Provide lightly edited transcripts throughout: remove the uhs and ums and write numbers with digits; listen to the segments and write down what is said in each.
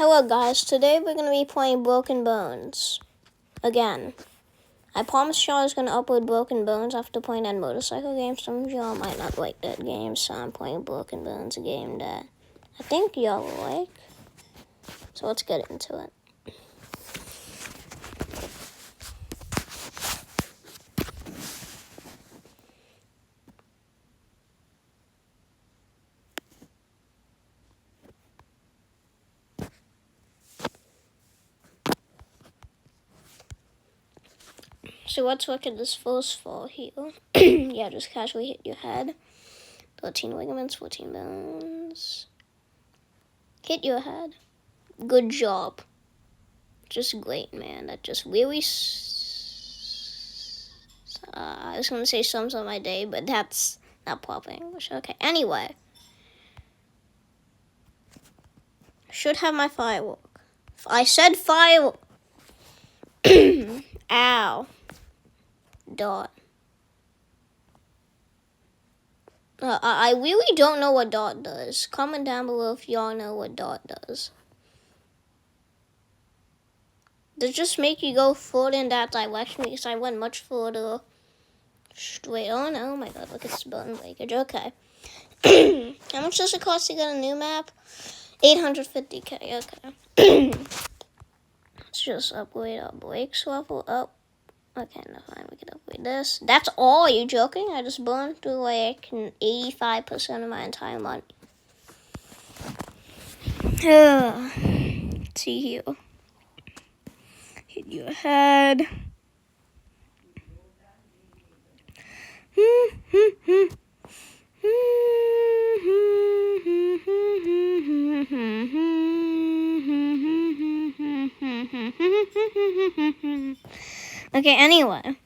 Hello guys, today we're going to be playing Broken Bones. Again. I promised y'all I was going to upload Broken Bones after playing that motorcycle game. Some of y'all might not like that game, so I'm playing Broken Bones, a game that I think y'all will like. So let's get into it. So let's look at this first fall here. Yeah, just casually hit your head. 13 ligaments, 14 bones. Hit your head. Good job. Just great, man. That just really... I was going to say sums up my day, but that's not proper English. Okay, anyway. Should have my firework. I said firework. Ow. Dot. I really don't know what dot does. Comment down below if y'all know what dot does. Does it just make you go further in that direction? Because I went much further straight on. Oh my god, look at this button breakage. Okay. How much does it cost to get a new map? 850k. Okay. Let's just upgrade our brakes level up. Okay, no, fine, we can upgrade this. That's all? Are you joking? I just burned through like 85% of my entire money. Let's see here. Hit your head. Okay, anyway.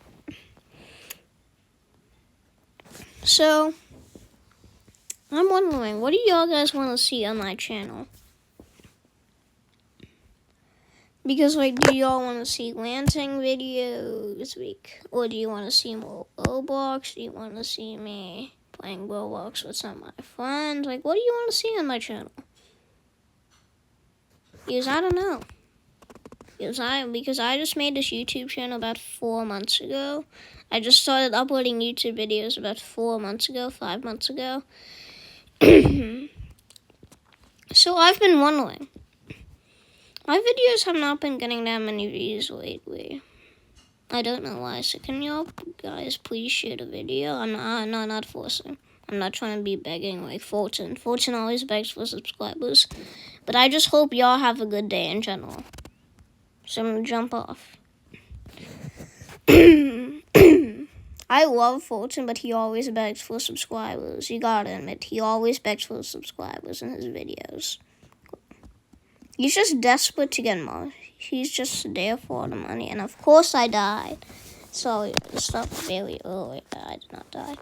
So, I'm wondering, what do y'all guys want to see on my channel? Because, like, do y'all want to see lancing videos, like, or do you want to see more Roblox? Do you want to see me playing Roblox with some of my friends? Like, what do you want to see on my channel? Because I don't know. Because I just made this YouTube channel about 4 months ago. I just started uploading YouTube videos about 4 months ago, 5 months ago. So I've been wondering. My videos have not been getting that many views lately. I don't know why. So can y'all guys please share the video? I'm not forcing. I'm not trying to be begging like Fulton. Fulton always begs for subscribers. But I just hope y'all have a good day in general. So I'm gonna jump off. I love Fulton, but he always begs for subscribers. You gotta admit, he always begs for subscribers in his videos. He's just desperate to get more. He's just there for the money. And of course I died. Sorry, it stopped very early. I did not die.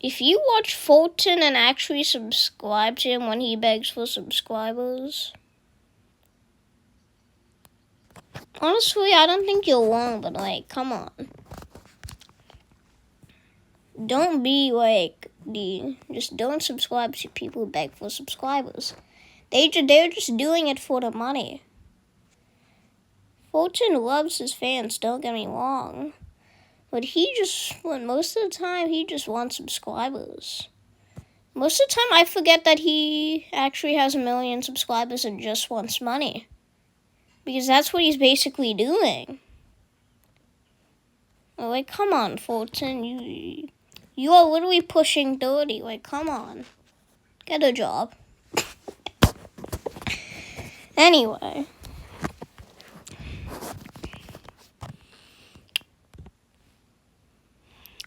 If you watch Fulton and actually subscribe to him when he begs for subscribers, honestly, I don't think you're wrong, but like, come on. Don't be like just don't subscribe to people who beg for subscribers. They're just doing it for the money. Fulton loves his fans, don't get me wrong. But most of the time, he just wants subscribers. Most of the time, I forget that he actually has 1 million subscribers and just wants money. Because that's what he's basically doing. Like, come on, Fulton. You are literally pushing 30. Like, come on. Get a job. Anyway.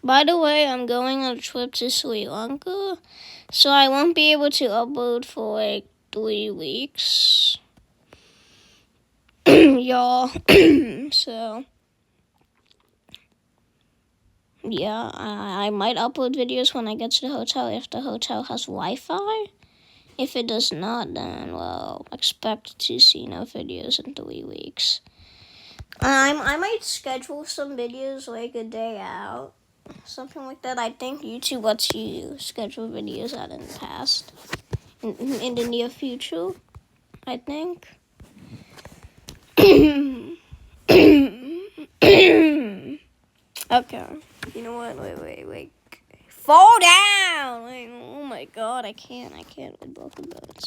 By the way, I'm going on a trip to Sri Lanka, so I won't be able to upload for like 3 weeks. Y'all. So, yeah, I might upload videos when I get to the hotel if the hotel has Wi-Fi. If it does not, then, well, expect to see no videos in 3 weeks. I might schedule some videos like a day out. Something like that. I think YouTube lets you schedule videos out in the past. In the near future, I think. Okay. You know what? Wait. Fall down! Like, oh my god, I can't with both of those.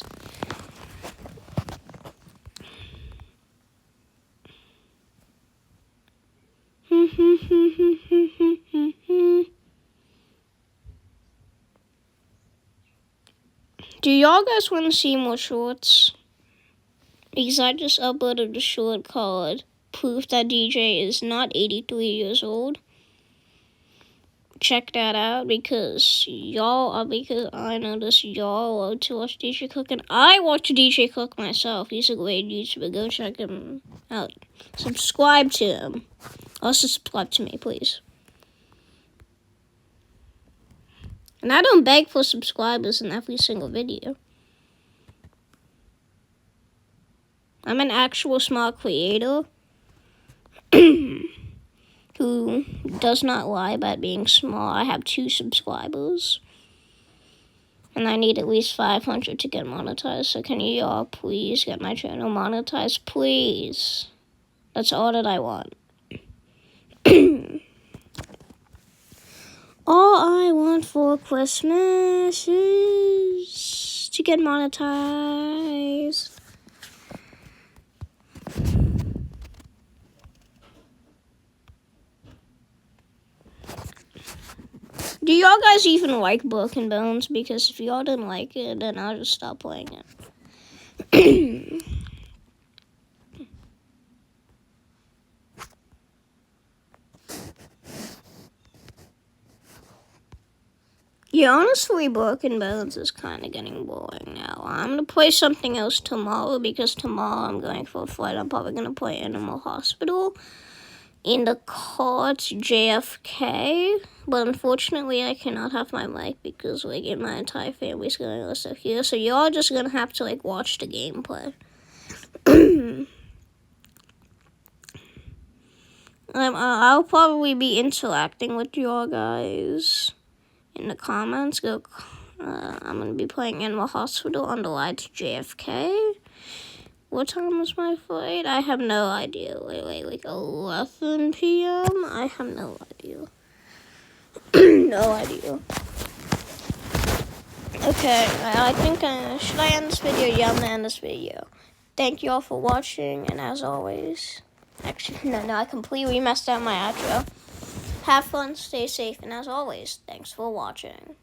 Do y'all guys want to see more shorts? Because I just uploaded a short called Proof That DJ Is Not 83 Years Old. Check that out because I noticed y'all love to watch DJ Cook, and I watch DJ Cook myself. He's a great YouTuber. Go check him out. Subscribe to him. Also subscribe to me, please. And I don't beg for subscribers in every single video. I'm an actual smart creator who does not lie about being small. I have 2 subscribers. And I need at least 500 to get monetized. So can you all please get my channel monetized? Please. That's all that I want. All I want for Christmas is to get monetized. Do y'all guys even like Broken Bones? Because if y'all didn't like it, then I'll just stop playing it. Yeah, honestly, Broken Bones is kind of getting boring now. I'm going to play something else tomorrow because tomorrow I'm going for a flight. I'm probably going to play Animal Hospital. In the cards, JFK, but unfortunately I cannot have my mic because my entire family's gonna listen here, so y'all just gonna have to watch the gameplay. I'll probably be interacting with y'all guys in the comments. I'm gonna be playing Animal Hospital on the line to JFK. What time was my flight? I have no idea. Wait, 11 p.m.? I have no idea. No idea. Okay, I think, should I end this video? Yeah, I'm gonna end this video. Thank you all for watching, and as always, actually, no, I completely messed up my outro. Have fun, stay safe, and as always, thanks for watching.